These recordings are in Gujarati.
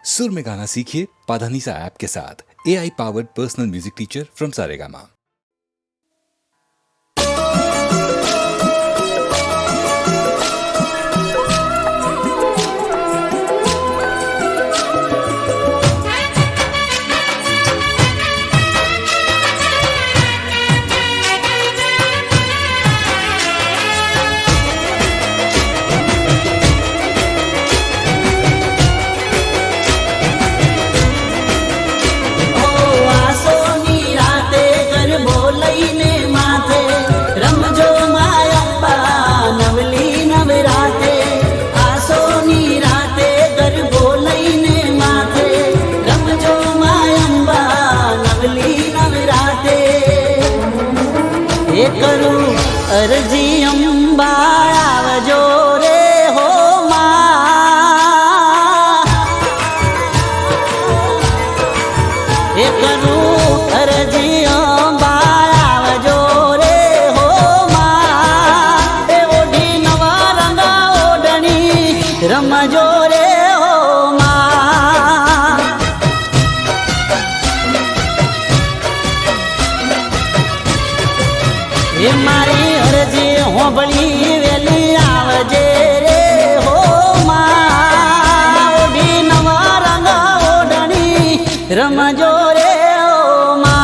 सुर में गाना सीखिए पाधानीसा ऐप के साथ। AI powered personal music teacher from Saregama. करूं अर्जी अंबा आवजो रे हो मां। करूं अर्जी अंबा आवजो रे हो मां। ओढ़ी नवा रंगा ओढ़नी रमजो रे हो मां। मारी अर्जी होबली वेली आवजे रे हो मां। ओढ़ी नवा रंग ओढ़नी रमजो रे हो मां।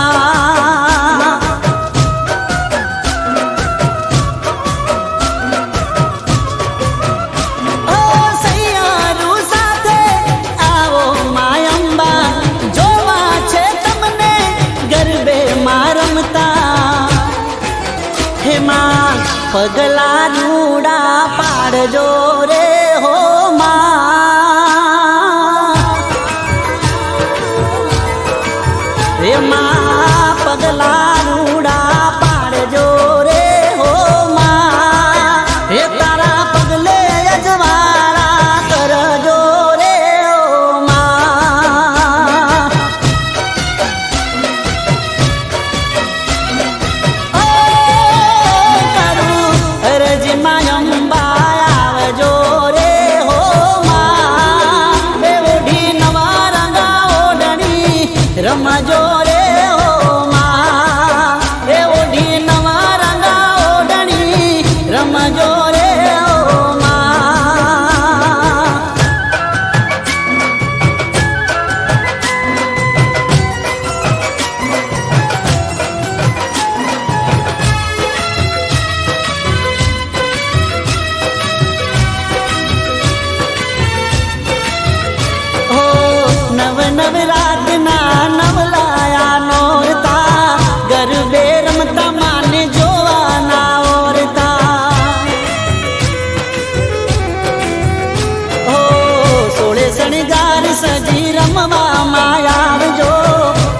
ओ सैयारू साथे आवो मायंबा जोवा छे तमने गरबे मां रमता। पगला रूड़ा पाड़जो रे हो मां। पगला रूड़ा पाड़जो रे हो मां। तारा पगले अजवारा करजो रे हो मां। रमजो रे हो मां। ओढ़ी नवा रंगा ओढ़नी रमजो रे हो मां। हो नव नवरात ना नवलाया नोरता गरबे रमता माने जोवाना ओरता। हो सोळे शणगार सजी रमवा मायावजो।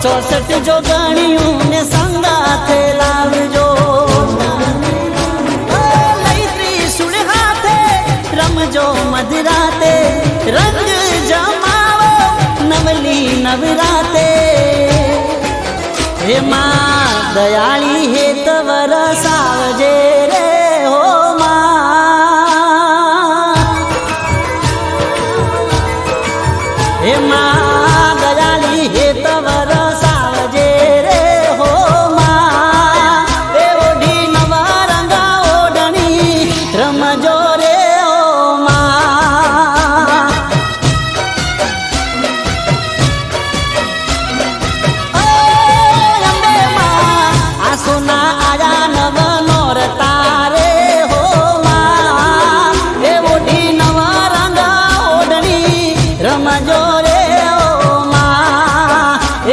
64 जो गणियों ने संगाथे लावजो। लई त्रिशूल हाथे रमजो मधराते रंग जमावो नवली नवराते। हे मां दयाली हे तवर सावजे रे हो मां। हे मां दयाली हे तवर सावजे रे हो मां। ओढ़ी नवा रंगा ओढ़नी रमजो रे हो मां। सोना आया नव नोरता रे हो मां। ओढ़ी नवा रंगा ओढ़नी रमजो रे हो मां।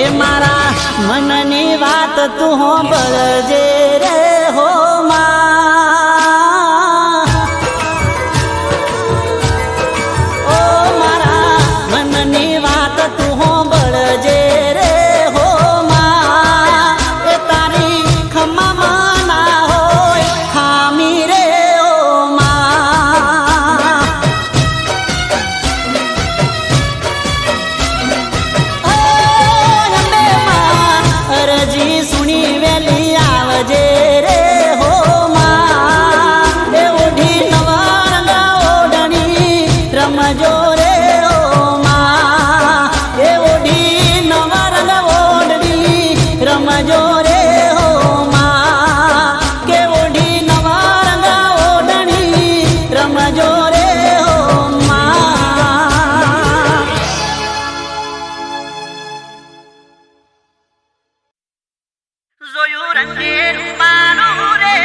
એ મારા મનની વાત તું હોંભળજે રે હો માં. ઓ મારા મનની વાત તું હોંભળજે રે હો માં. એ તારી ખમામાં ના હોય ખામી રે ઓ માં. અરજી સુણી વેલી આવજે રે હો માં. એ ઓઢી નવા રંગા ઓઢણી રમજો રે હો માં. એ ઓઢી નવા રંગા ઓઢણી રમજો રે હો માં. કે ઓઢી નવા રંગા ઓઢણી રમજો રે હો માં. જોયું રંગે રૂપાનું રે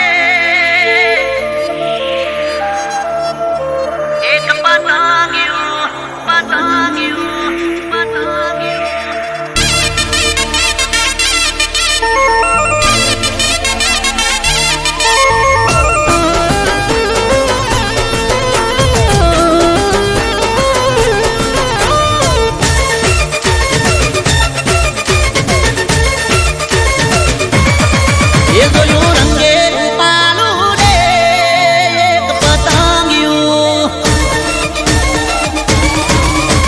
એક પતંગિયું પતંગિયું પતંગિયું. એ જોયું રંગે રૂપાલું રે એક પતંગિયું.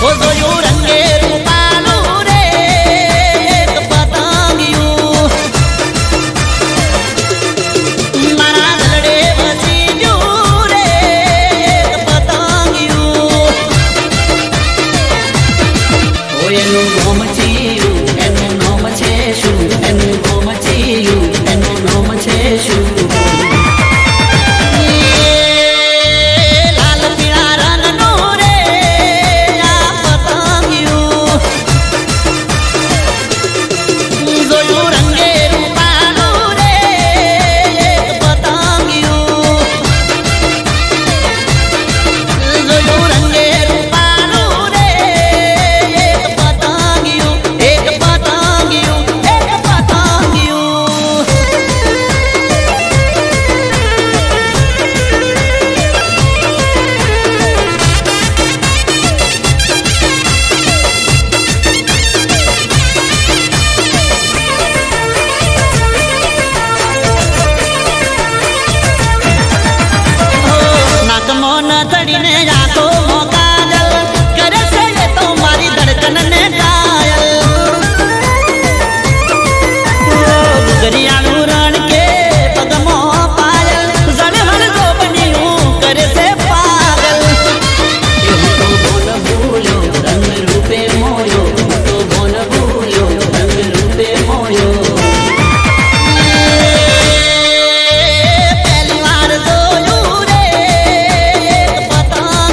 ઓ જોયું રંગે રૂપાલું રે એક પતંગિયું. મારા દલડે વસી ગયું રે એક પતંગિયું. ઓ એનું ગોમ ચીયું એનું નોમ છે શું? એનું ગોમ ચીયું એનું નોમ છે શું? લાલ પીળા રંગનું રે આ પતંગિયું. જોયું રંગે રૂપાનું રે એક પતંગિયું. જોયું રંગે રૂપાનું રે એક પતંગિયું. એક પતંગિયું એક પતંગિયું. નાકમાં ન થડીને આંખો મોકાજલ કરે છે એ તો મારી ધડકનને ઘાયલ. ગુજરિયાનું રણ કે પગમાં પાયલ ઝળહળ જો બન્યું કરે છે પાગલ. એ હું તો બોલ ભૂલ્યો રંગ રૂપે મોયો. હું તો બોલ ભૂલ્યો રંગ રૂપે મોયો. પહેલી વાર જોયું રે એક પતંગિયું.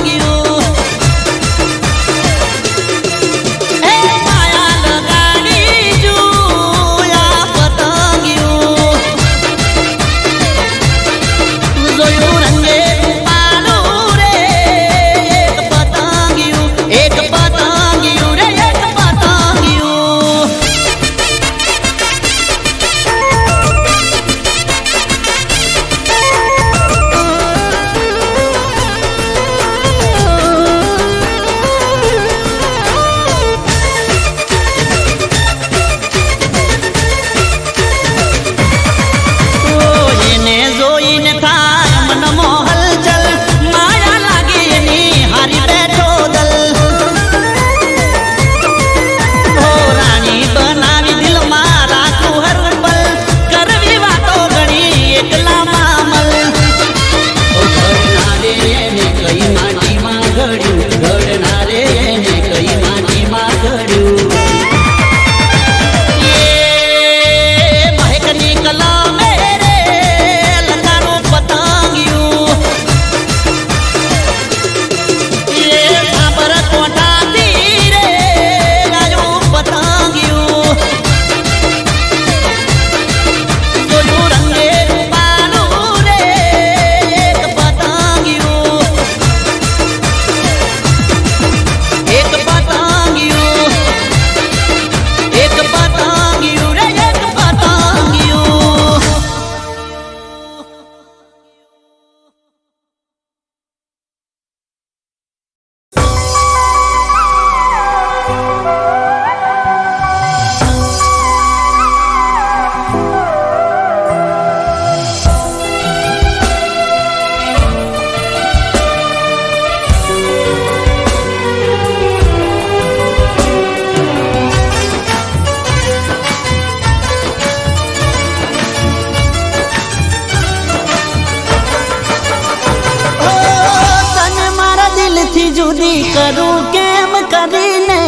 કરું કેમ કરીને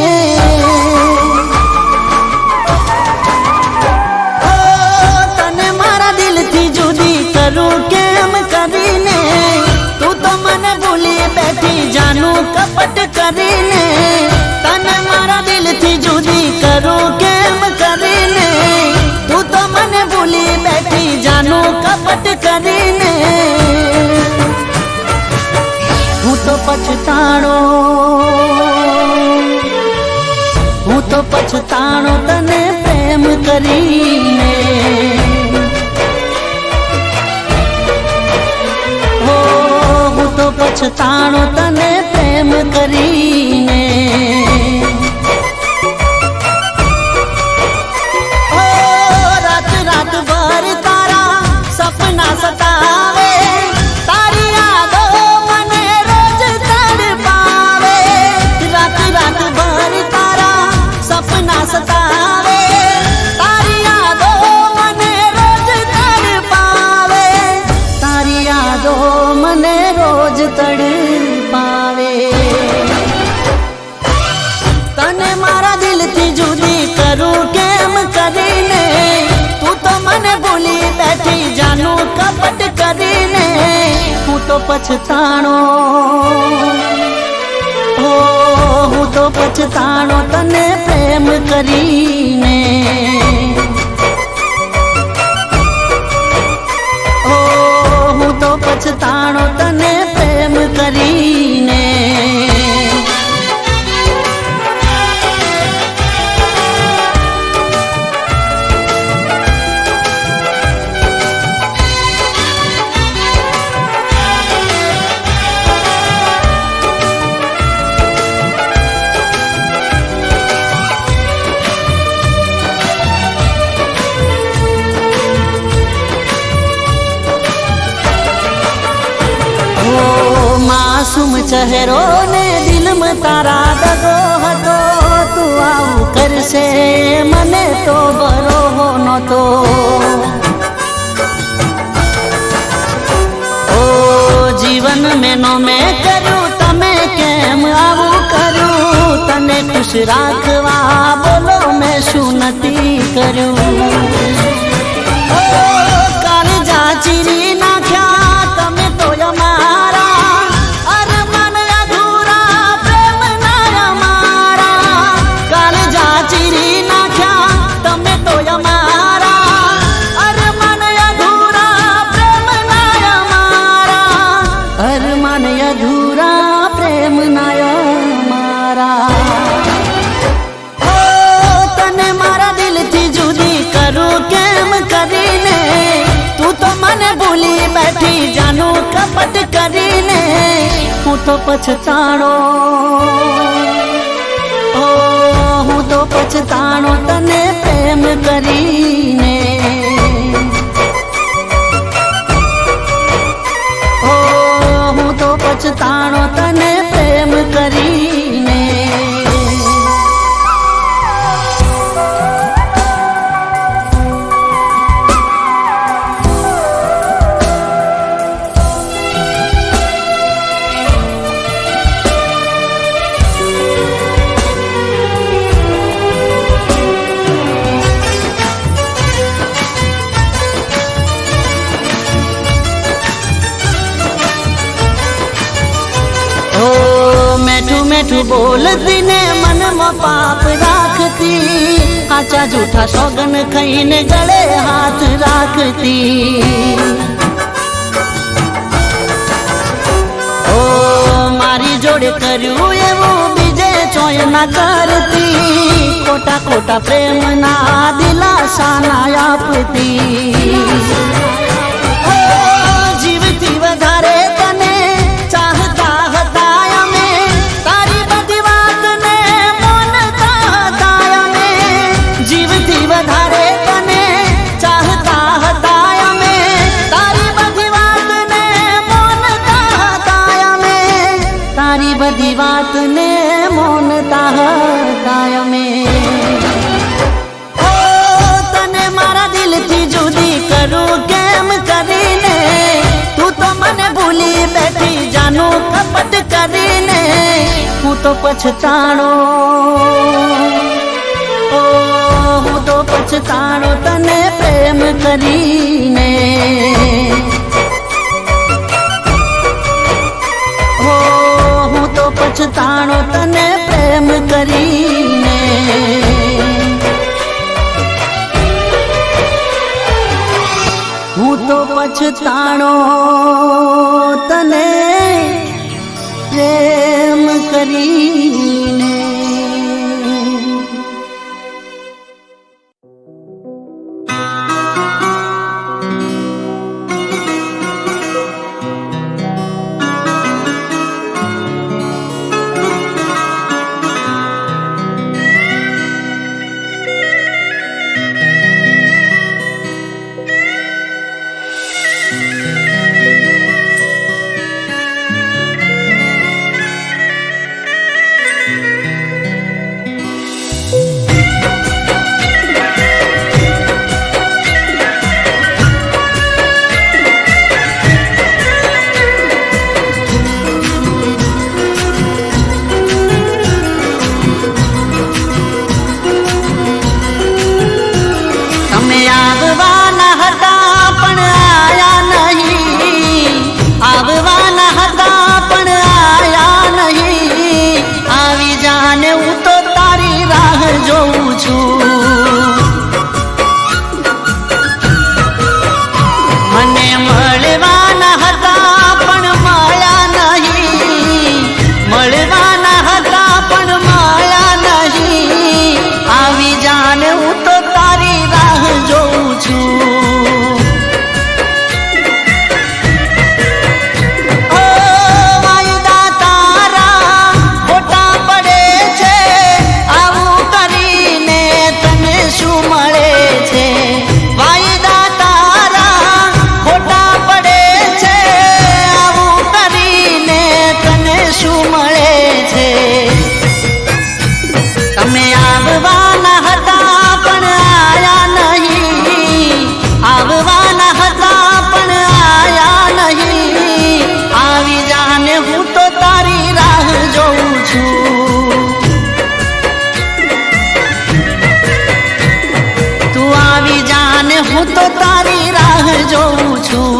ઓ તને મારા દિલથી જુદી કરું કેમ કરીને તું તો મને ભૂલી બેઠી જાનું કપટ કરીને તને મારા દિલથી જુદી કરું કેમ કરીને તું તો મને ભૂલી બેઠી જાનું કપટ કરીને હું તો પછતાણો તને પ્રેમ કરીને હો હું તો પછતાણો તને પ્રેમ કરીને હો રાત રાત ભર તારા સપના સતાવે તારી યાદો મને રોજ તડપાવે રાત રાત ભર તારા સપના સતાવે તારી યાદો મને રોજ તડપાવે તારી યાદો મને રોજ તડપાવે તને મારા દિલથી જુદી કરું કેમ કરીને તું તો મને ભૂલી બેઠી જાનું કપટ કરીને હું તો પછતાણો હો હું તો પછતાણો તને પ્રેમ કરીને ઓ હું તો પછતાણો તને પ્રેમ કરીને માસૂમ ચહેરો ને દિલમાં તારા દગો હતો તું આવું કરશે મને તો ભરોસો નહોતો ઓ જીવન મેનો મેં કર્યું તમે કેમ આવું કર્યું તને ખુશ રાખવા બોલો મેં શું નથી કર્યું ઓ કાળજા ચીરી નાખ્યા તમે તો અમારા જાનું કપટ કરીને હું તો પછતાણો ઓ હું તો પછતાણો તને પ્રેમ કરીને ઓ હું તો પછતાણો તને પ્રેમ કરીને મીઠું બોલતી ને મનમાં પાપ રાખતી આચા જૂઠા સોગન ખાઈને ગળે હાથ રાખતી ઓ મારી જોડે કર્યું એવું બીજે ચોય ના કરતી ખોટા ખોટા પ્રેમ ના દિલાસા ના આપતી જીવથી વધારે તને ચાહતા હતા અમે તારી બધી વાતને માનતા હતા અમે જીવથી વધારે તને ચાહતા હતા અમે તારી બધી વાતને માનતા હતા અમે તારી બધી વાતને માનતા હતા અમે તને મારા દિલથી જુદી તો પછતાણો, ઓ હું તો પછતાણો તને પ્રેમ કરીને, હો હું તો પછતાણો તને પ્રેમ કરીને, હું તો પછતાણો તને પ્રેમ કરીને. હું તો તારી રાહ જોઉં છું.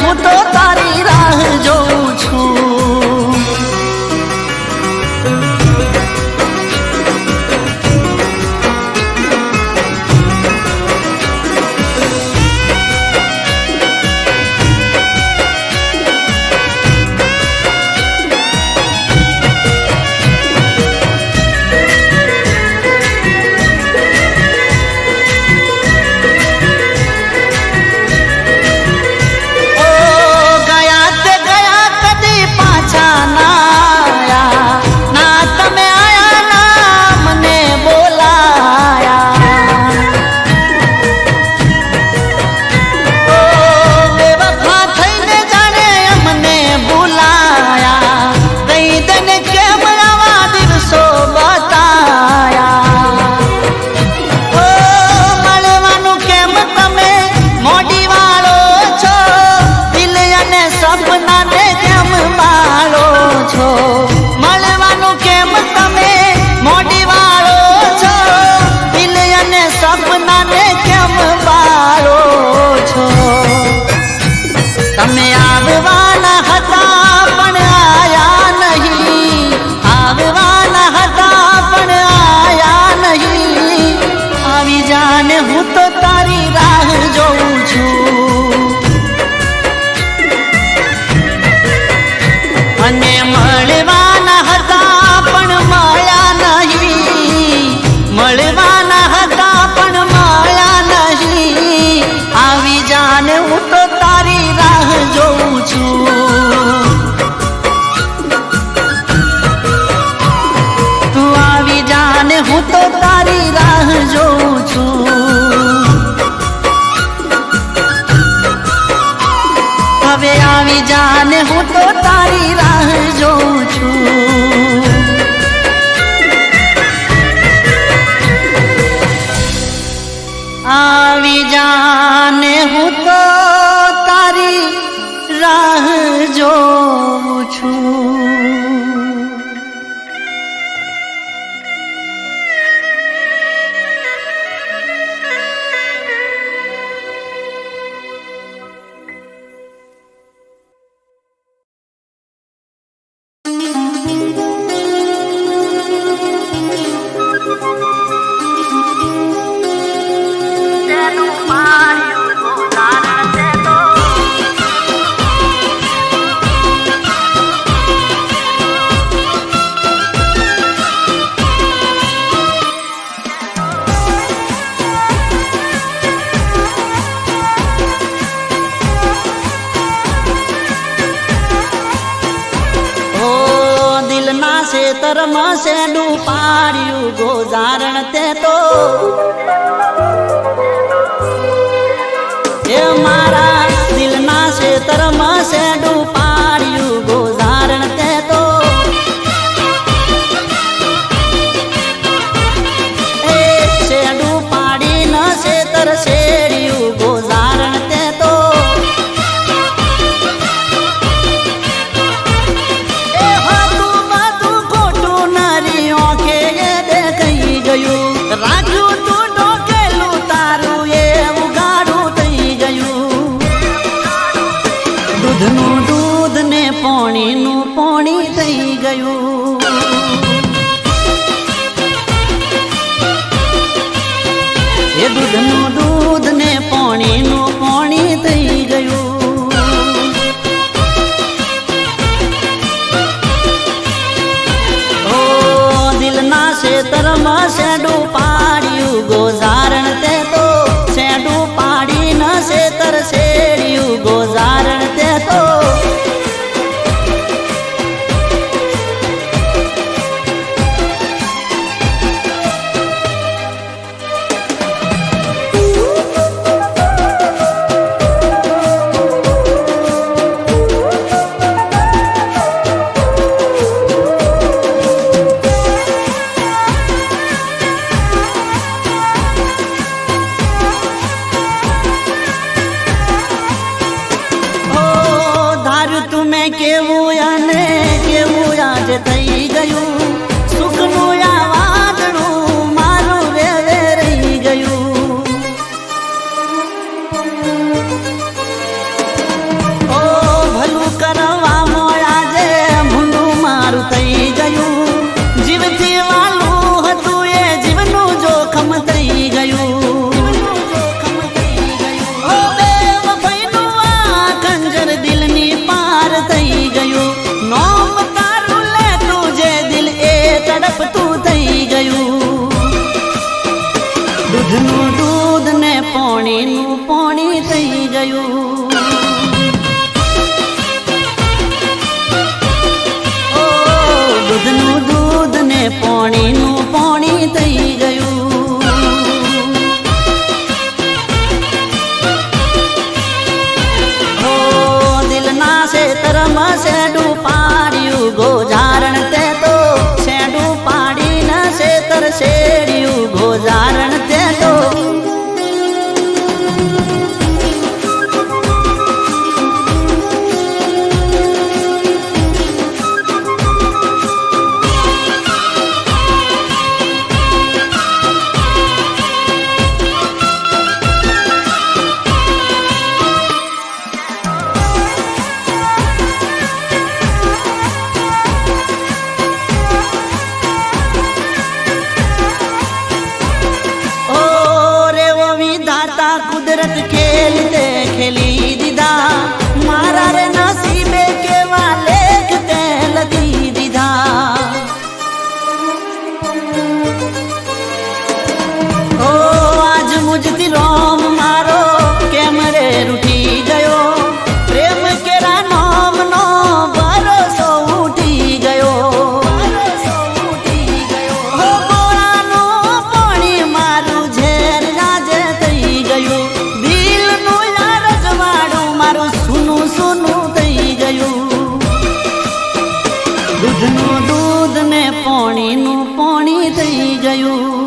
હું તો તારી રાહ જોઉં છું. હું તો તારી રાહ જોઉં છું. તું આવી જાને હું તો તારી રાહ જોઉં છું. હવે આવી જાને હું તો તારી રાહ જોઉં છું. આવી જાને હું તો તારી રાહ જોઉં છું. ખેતરમાં શેડું પાડ્યું ગોજારણ તે તો એ મારા દિલના ખેતરમાં શેડું પાડ્યું ગોજારણ તે તો એ શેડું પાડીને ખેતર શેડ્યું ગોજારણ તે તો રાખ્યું તું ડોકેલું તારું એ ઉગાડું થઈ ગયું. દૂધનું દૂધ ને પોણીનું પોણી થઈ ગયું. એ દૂધનું દૂધ ને પોણીનું પોણી થઈ ગયું. ઓ દિલના ખેતરમાં શેડું પાડ્યું ગોજારણ તે તો શેડું પાડીને ખેતર શેડ્યું ગોજારણ તે તો કેવું અને કેવું આજ થઈ ગયું. સુખનું આ વાદળું મારું વેવે રહી ગયું. ઓ ભલું કરવામાં આજે ભૂંડું મારું થઈ ગયું. જીવથી વાલું હતું એ જીવનું જોખમ થઈ ગયું. નોમ તારું લે તું જે દિલ એ તડપતું થઈ ગયું. દૂધનું દૂધ ને પોણીનું પોણી થઈ ગયું. ઓ દૂધનું દૂધ ને પોણીનું પોણી થઈ ગયું. ઓ દિલના ખેતરમાં શેડું પાડ્યું ગોજારણ તે તો શેડું પાડીને ખેતર શેડ્યું ગોજારણ તે તો થઈ ગયું.